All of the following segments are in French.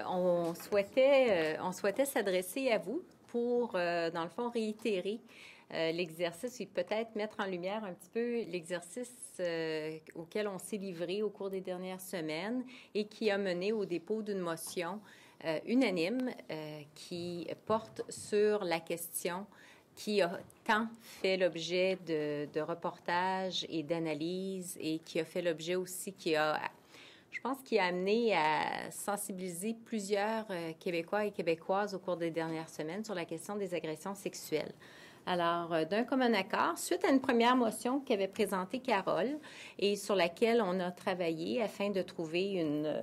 On souhaitait s'adresser à vous pour, dans le fond, réitérer l'exercice et peut-être mettre en lumière un petit peu l'exercice auquel on s'est livré au cours des dernières semaines et qui a mené au dépôt d'une motion unanime qui porte sur la question qui a tant fait l'objet de reportages et d'analyses et qui a fait l'objet aussi, je pense qu'il a amené à sensibiliser plusieurs Québécois et Québécoises au cours des dernières semaines sur la question des agressions sexuelles. Alors, d'un commun accord, suite à une première motion qu'avait présentée Carole et sur laquelle on a travaillé afin de trouver une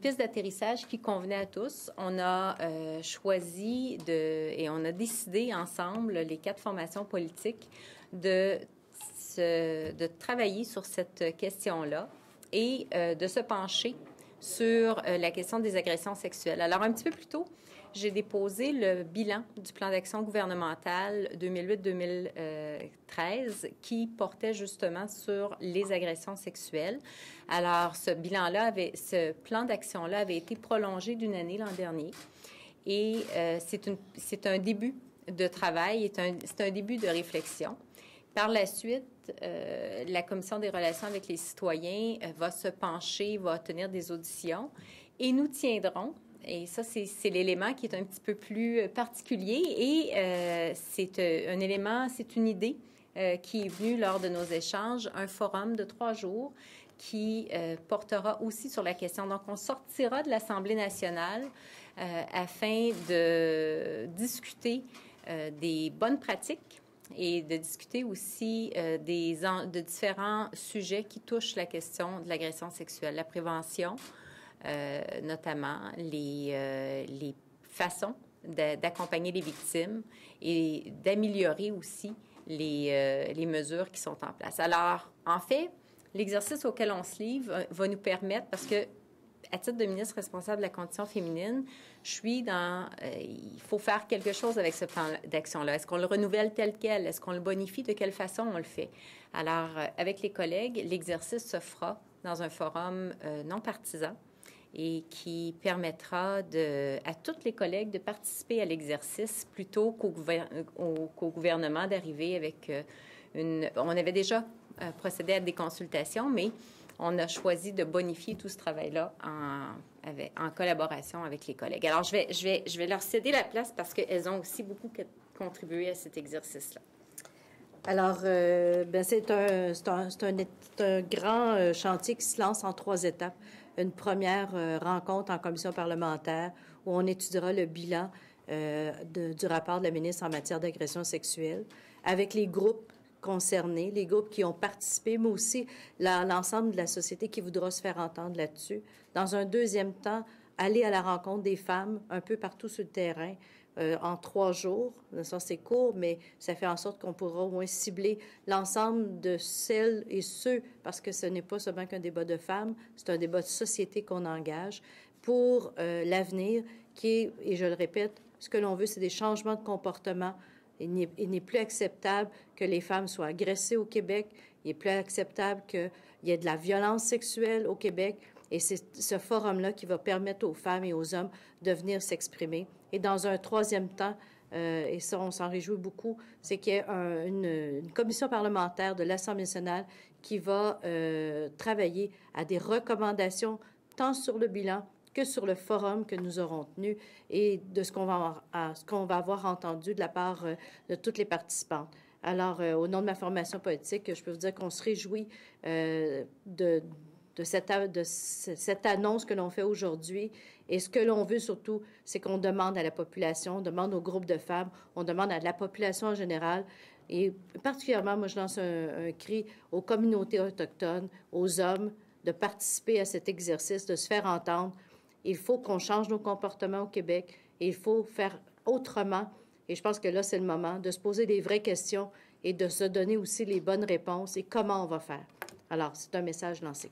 piste d'atterrissage qui convenait à tous. On a choisi et on a décidé ensemble, les 4 formations politiques, de travailler sur cette question-là et de se pencher sur la question des agressions sexuelles. Alors, un petit peu plus tôt, j'ai déposé le bilan du plan d'action gouvernemental 2008-2013 qui portait justement sur les agressions sexuelles. Alors, ce plan d'action-là avait été prolongé d'une année l'an dernier et c'est un début de travail, c'est un début de réflexion. Par la suite, la Commission des relations avec les citoyens va se pencher, va tenir des auditions et nous tiendrons, et ça, c'est l'élément qui est un petit peu plus particulier et c'est une idée qui est venue lors de nos échanges, un forum de 3 jours qui portera aussi sur la question. Donc, on sortira de l'Assemblée nationale afin de discuter des bonnes pratiques et de discuter aussi de différents sujets qui touchent la question de l'agression sexuelle, la prévention, notamment les façons d'accompagner les victimes et d'améliorer aussi les mesures qui sont en place. Alors, en fait, l'exercice auquel on se livre va nous permettre, parce que à titre de ministre responsable de la condition féminine, je suis il faut faire quelque chose avec ce plan d'action-là. Est-ce qu'on le renouvelle tel quel? Est-ce qu'on le bonifie? De quelle façon on le fait? Alors, avec les collègues, l'exercice se fera dans un forum non partisan et qui permettra à tous les collègues de participer à l'exercice plutôt qu'au gouvernement d'arriver avec On avait déjà procédé à des consultations, mais on a choisi de bonifier tout ce travail-là en collaboration avec les collègues. Alors, je vais leur céder la place parce qu'elles ont aussi beaucoup contribué à cet exercice-là. Alors, c'est un grand chantier qui se lance en 3 étapes. Une première rencontre en commission parlementaire où on étudiera le bilan du rapport de la ministre en matière d'agression sexuelle avec les groupes concernés, les groupes qui ont participé, mais aussi l'ensemble de la société qui voudra se faire entendre là-dessus. Dans un deuxième temps, aller à la rencontre des femmes un peu partout sur le terrain en 3 jours. Ça, c'est court, mais ça fait en sorte qu'on pourra au moins cibler l'ensemble de celles et ceux, parce que ce n'est pas seulement qu'un débat de femmes, c'est un débat de société qu'on engage pour l'avenir qui est, et je le répète, ce que l'on veut, c'est des changements de comportement. Il n'est plus acceptable que les femmes soient agressées au Québec. Il n'est plus acceptable qu'il y ait de la violence sexuelle au Québec. Et c'est ce forum-là qui va permettre aux femmes et aux hommes de venir s'exprimer. Et dans un troisième temps, et ça, on s'en réjouit beaucoup, c'est qu'il y ait une commission parlementaire de l'Assemblée nationale qui va travailler à des recommandations tant sur le bilan que sur le forum que nous aurons tenu et de ce qu'on va avoir entendu de la part de toutes les participantes. Alors, au nom de ma formation politique, je peux vous dire qu'on se réjouit de cette annonce que l'on fait aujourd'hui. Et ce que l'on veut surtout, c'est qu'on demande à la population, on demande aux groupes de femmes, on demande à la population en général, et particulièrement, moi, je lance un cri aux communautés autochtones, aux hommes, de participer à cet exercice, de se faire entendre. Il faut qu'on change nos comportements au Québec et il faut faire autrement. Et je pense que là, c'est le moment de se poser des vraies questions et de se donner aussi les bonnes réponses et comment on va faire. Alors, c'est un message lancé.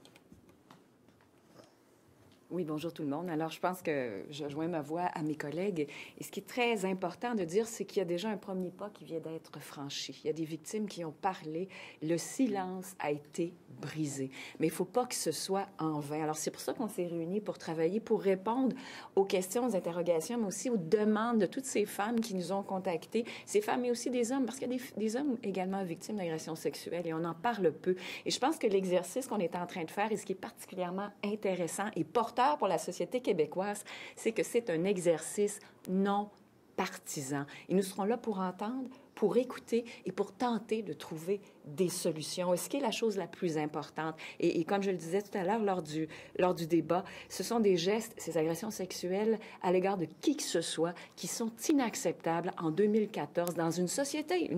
Oui, bonjour tout le monde. Alors, je pense que je joins ma voix à mes collègues. Et ce qui est très important de dire, c'est qu'il y a déjà un premier pas qui vient d'être franchi. Il y a des victimes qui ont parlé. Le silence a été brisé. Mais il ne faut pas que ce soit en vain. Alors, c'est pour ça qu'on s'est réunis pour travailler, pour répondre aux questions, aux interrogations, mais aussi aux demandes de toutes ces femmes qui nous ont contactés. Ces femmes, mais aussi des hommes, parce qu'il y a des hommes également victimes d'agressions sexuelles et on en parle peu. Et je pense que l'exercice qu'on est en train de faire et ce qui est particulièrement intéressant et porteur pour la société québécoise, c'est que c'est un exercice non partisan. Et nous serons là pour entendre, pour écouter et pour tenter de trouver des solutions. Et ce qui est la chose la plus importante, et comme je le disais tout à l'heure lors du débat, ce sont des gestes, ces agressions sexuelles à l'égard de qui que ce soit, qui sont inacceptables en 2014 dans une société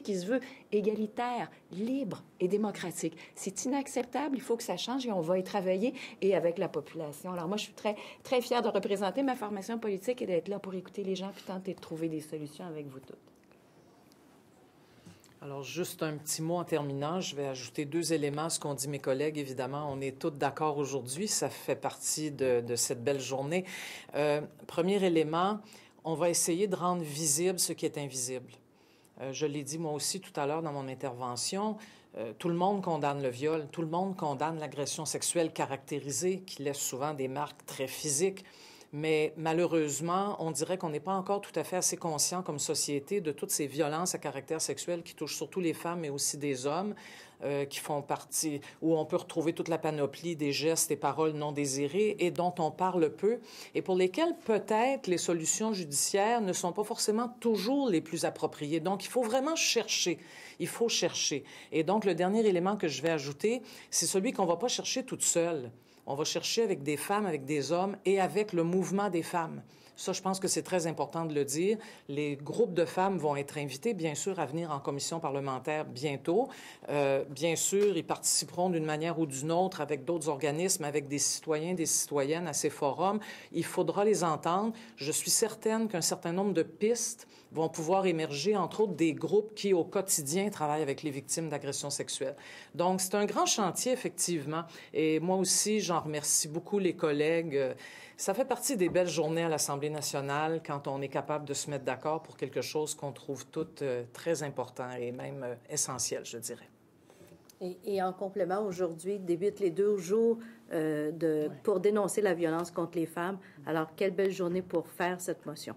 qui se veut égalitaire, libre et démocratique. C'est inacceptable, il faut que ça change et on va y travailler et avec la population. Alors moi, je suis très, très fière de représenter ma formation politique et d'être là pour écouter les gens puis tenter de trouver des solutions avec vous toutes. Alors, juste un petit mot en terminant. Je vais ajouter 2 éléments à ce qu'ont dit mes collègues. Évidemment, on est tous d'accord aujourd'hui. Ça fait partie de cette belle journée. Premier élément, on va essayer de rendre visible ce qui est invisible. Je l'ai dit moi aussi tout à l'heure dans mon intervention. Tout le monde condamne le viol. Tout le monde condamne l'agression sexuelle caractérisée qui laisse souvent des marques très physiques. Mais malheureusement, on dirait qu'on n'est pas encore tout à fait assez conscient comme société de toutes ces violences à caractère sexuel qui touchent surtout les femmes, mais aussi des hommes, qui font partie, où on peut retrouver toute la panoplie des gestes et paroles non désirées et dont on parle peu, et pour lesquels peut-être les solutions judiciaires ne sont pas forcément toujours les plus appropriées. Donc, il faut vraiment chercher. Il faut chercher. Et donc, le dernier élément que je vais ajouter, c'est celui qu'on ne va pas chercher toute seule. On va chercher avec des femmes, avec des hommes et avec le mouvement des femmes. Ça, je pense que c'est très important de le dire. Les groupes de femmes vont être invités, bien sûr, à venir en commission parlementaire bientôt. Bien sûr, ils participeront d'une manière ou d'une autre avec d'autres organismes, avec des citoyens, des citoyennes à ces forums. Il faudra les entendre. Je suis certaine qu'un certain nombre de pistes vont pouvoir émerger, entre autres, des groupes qui, au quotidien, travaillent avec les victimes d'agressions sexuelles. Donc, c'est un grand chantier, effectivement. Et moi aussi, j'en remercie beaucoup les collègues. Ça fait partie des belles journées à l'Assemblée nationale quand on est capable de se mettre d'accord pour quelque chose qu'on trouve toutes très important et même essentiel, je dirais. Et en complément, aujourd'hui débutent les 2 jours pour dénoncer la violence contre les femmes. Alors, quelle belle journée pour faire cette motion.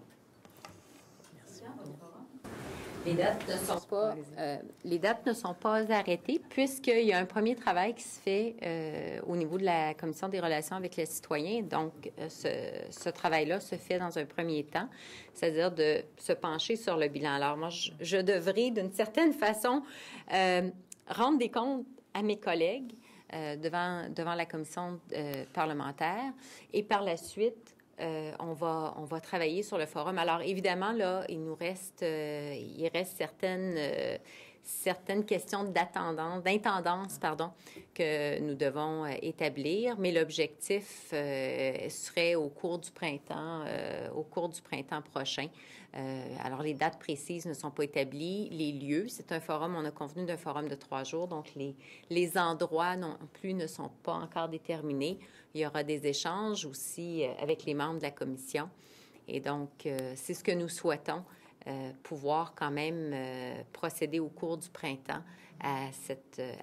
Les dates ne sont pas arrêtées puisqu'il y a un premier travail qui se fait au niveau de la Commission des relations avec les citoyens. Donc, ce travail-là se fait dans un premier temps, c'est-à-dire de se pencher sur le bilan. Alors, moi, je devrais, d'une certaine façon, rendre des comptes à mes collègues devant la commission parlementaire et par la suite, on va travailler sur le forum. Alors, évidemment, là, il reste certaines questions d'intendance, que nous devons établir, mais l'objectif serait au cours du printemps prochain. Alors, les dates précises ne sont pas établies. Les lieux, c'est un forum, on a convenu d'un forum de 3 jours, donc les endroits non plus ne sont pas encore déterminés. Il y aura des échanges aussi avec les membres de la commission. Et donc, c'est ce que nous souhaitons, pouvoir quand même procéder au cours du printemps à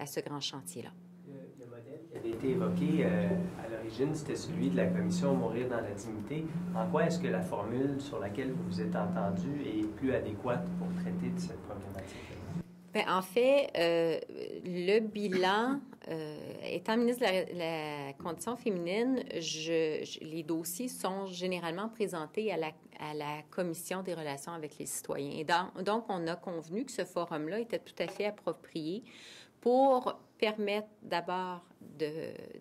ce grand chantier-là. Le modèle qui avait été évoqué à l'origine, c'était celui de la commission Mourir dans la dignité. En quoi est-ce que la formule sur laquelle vous vous êtes entendu est plus adéquate pour traiter de cette problématique? Bien, en fait, le bilan, étant ministre de la Condition féminine, les dossiers sont généralement présentés à la Commission des relations avec les citoyens. Et donc, on a convenu que ce forum-là était tout à fait approprié pour permettre d'abord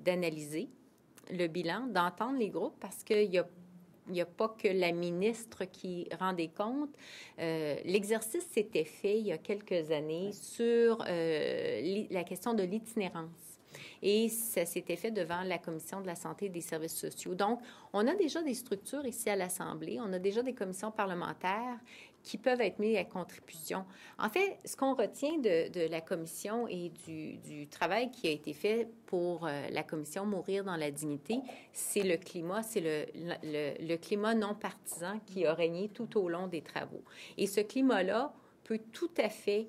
d'analyser le bilan, d'entendre les groupes, parce qu'il n'y a pas que la ministre qui rend des comptes. L'exercice s'était fait il y a quelques années sur la question de l'itinérance. Et ça s'était fait devant la Commission de la santé et des services sociaux. Donc, on a déjà des structures ici à l'Assemblée, on a déjà des commissions parlementaires qui peuvent être mis à contribution. En fait, ce qu'on retient de la commission et du travail qui a été fait pour la commission Mourir dans la dignité, c'est le climat, c'est le climat non partisan qui a régné tout au long des travaux. Et ce climat-là peut tout à fait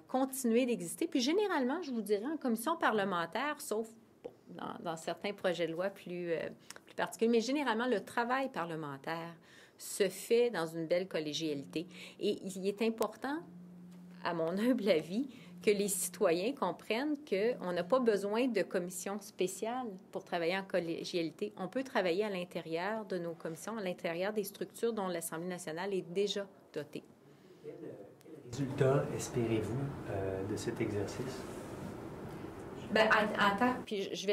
continuer d'exister. Puis généralement, je vous dirais, en commission parlementaire, sauf dans certains projets de loi plus particuliers, mais généralement, le travail parlementaire se fait dans une belle collégialité. Et il est important, à mon humble avis, que les citoyens comprennent qu'on n'a pas besoin de commissions spéciales pour travailler en collégialité. On peut travailler à l'intérieur de nos commissions, à l'intérieur des structures dont l'Assemblée nationale est déjà dotée. Quel résultat espérez-vous de cet exercice? Bien, puis je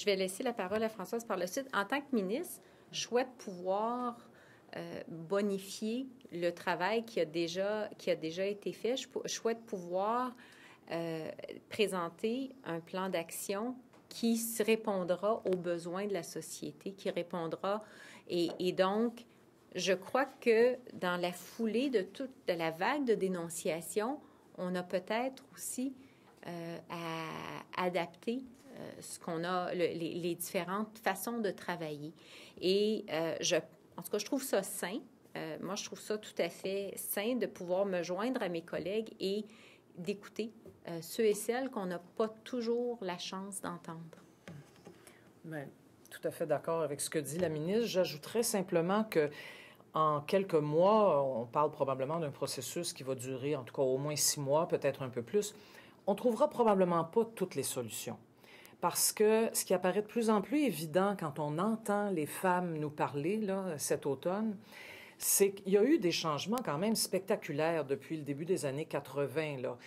vais laisser la parole à Françoise par la suite. En tant que ministre, je souhaite pouvoir bonifier le travail qui a déjà été fait. Je souhaite pouvoir présenter un plan d'action qui répondra aux besoins de la société, qui répondra. Et donc, je crois que dans la foulée de la vague de dénonciation, on a peut-être aussi à adapter ce qu'on a, les différentes façons de travailler. Et en tout cas, je trouve ça sain. Moi, je trouve ça tout à fait sain de pouvoir me joindre à mes collègues et d'écouter ceux et celles qu'on n'a pas toujours la chance d'entendre. Bien, tout à fait d'accord avec ce que dit la ministre. J'ajouterais simplement que en quelques mois, on parle probablement d'un processus qui va durer en tout cas au moins 6 mois, peut-être un peu plus. On ne trouvera probablement pas toutes les solutions. Parce que ce qui apparaît de plus en plus évident quand on entend les femmes nous parler là, cet automne, c'est qu'il y a eu des changements quand même spectaculaires depuis le début des années 80. Là,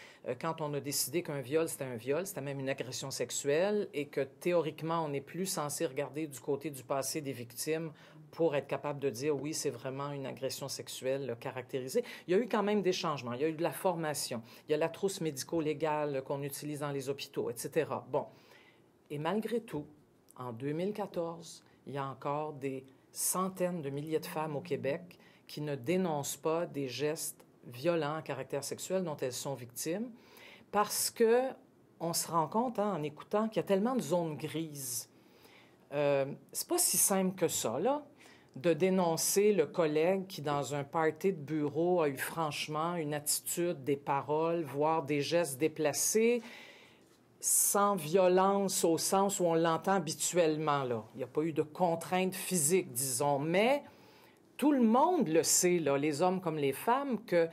quand on a décidé qu'un viol, c'était même une agression sexuelle et que théoriquement, on n'est plus censé regarder du côté du passé des victimes pour être capable de dire oui, c'est vraiment une agression sexuelle là, caractérisée. Il y a eu quand même des changements. Il y a eu de la formation. Il y a la trousse médico-légale qu'on utilise dans les hôpitaux, etc. Bon. Et malgré tout, en 2014, il y a encore des centaines de milliers de femmes au Québec qui ne dénoncent pas des gestes violents à caractère sexuel dont elles sont victimes parce qu'on se rend compte, en écoutant, qu'il y a tellement de zones grises. C'est pas si simple que ça, là, de dénoncer le collègue qui, dans un party de bureau, a eu franchement une attitude, des paroles, voire des gestes déplacés, sans violence au sens où on l'entend habituellement, là. Il n'y a pas eu de contrainte physique, disons, mais tout le monde le sait, là, les hommes comme les femmes, que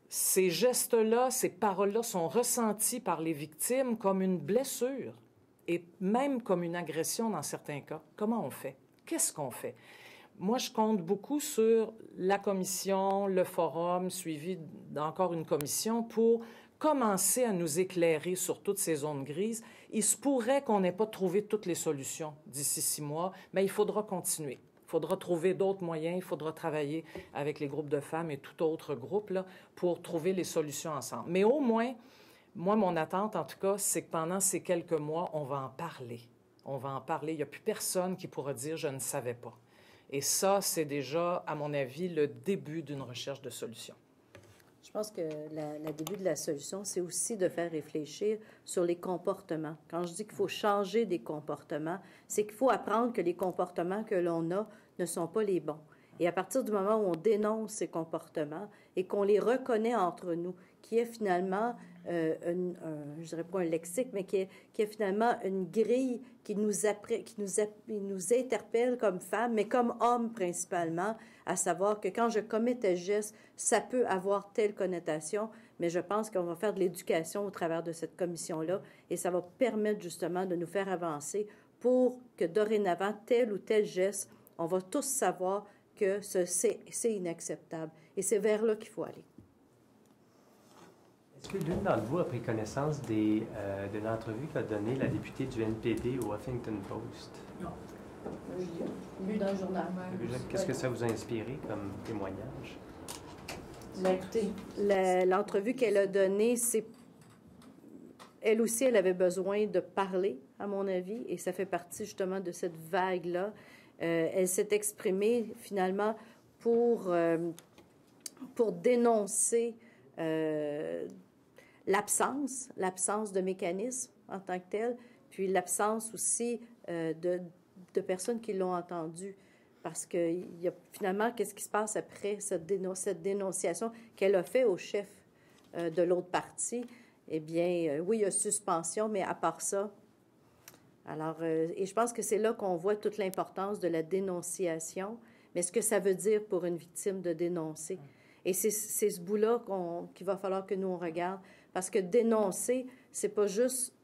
ces gestes-là, ces paroles-là sont ressentis par les victimes comme une blessure et même comme une agression dans certains cas. Comment on fait? Qu'est-ce qu'on fait? Moi, je compte beaucoup sur la commission, le forum, suivi d'encore une commission pour commencer à nous éclairer sur toutes ces zones grises. Il se pourrait qu'on n'ait pas trouvé toutes les solutions d'ici 6 mois, mais il faudra continuer. Il faudra trouver d'autres moyens, il faudra travailler avec les groupes de femmes et tout autre groupe là, pour trouver les solutions ensemble. Mais au moins, moi, mon attente, en tout cas, c'est que pendant ces quelques mois, on va en parler. On va en parler. Il n'y a plus personne qui pourra dire « je ne savais pas ». Et ça, c'est déjà, à mon avis, le début d'une recherche de solutions. Je pense que le début de la solution, c'est aussi de faire réfléchir sur les comportements. Quand je dis qu'il faut changer des comportements, c'est qu'il faut apprendre que les comportements que l'on a ne sont pas les bons. Et à partir du moment où on dénonce ces comportements et qu'on les reconnaît entre nous, qui est finalement, je dirais pas un lexique, mais qui est finalement une grille qui nous interpelle comme femmes, mais comme hommes principalement, à savoir que quand je commets tel geste, ça peut avoir telle connotation, mais je pense qu'on va faire de l'éducation au travers de cette commission-là et ça va permettre justement de nous faire avancer pour que dorénavant, tel ou tel geste, on va tous savoir que c'est inacceptable. Et c'est vers là qu'il faut aller. Est-ce que l'une d'entre vous a pris connaissance de l'entrevue qu'a donnée la députée du NPD au Huffington Post? Non. Lu dans le journal. Qu'est-ce que ça vous a inspiré comme témoignage? Écoutez, l'entrevue qu'elle a donnée, c'est... Elle aussi, elle avait besoin de parler, à mon avis, et ça fait partie justement de cette vague-là. Elle s'est exprimée finalement pour pour dénoncer l'absence de mécanismes en tant que tel, puis l'absence aussi de personnes qui l'ont entendu. Parce que finalement, qu'est-ce qui se passe après cette dénonciation qu'elle a fait au chef de l'autre parti? Eh bien, oui, il y a suspension, mais à part ça... Alors, et je pense que c'est là qu'on voit toute l'importance de la dénonciation, mais ce que ça veut dire pour une victime de dénoncer. Et c'est ce bout-là qu'il va falloir que nous, on regarde, parce que dénoncer, c'est pas juste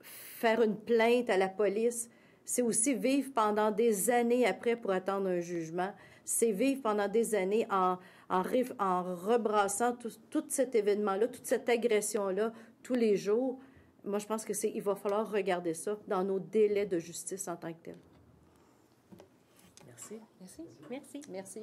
faire une plainte à la police, c'est aussi vivre pendant des années après pour attendre un jugement. C'est vivre pendant des années en rebrassant tout cet événement-là, toute cette agression-là, tous les jours. Moi, je pense il va falloir regarder ça dans nos délais de justice en tant que tel. Merci. Merci. Merci. Merci.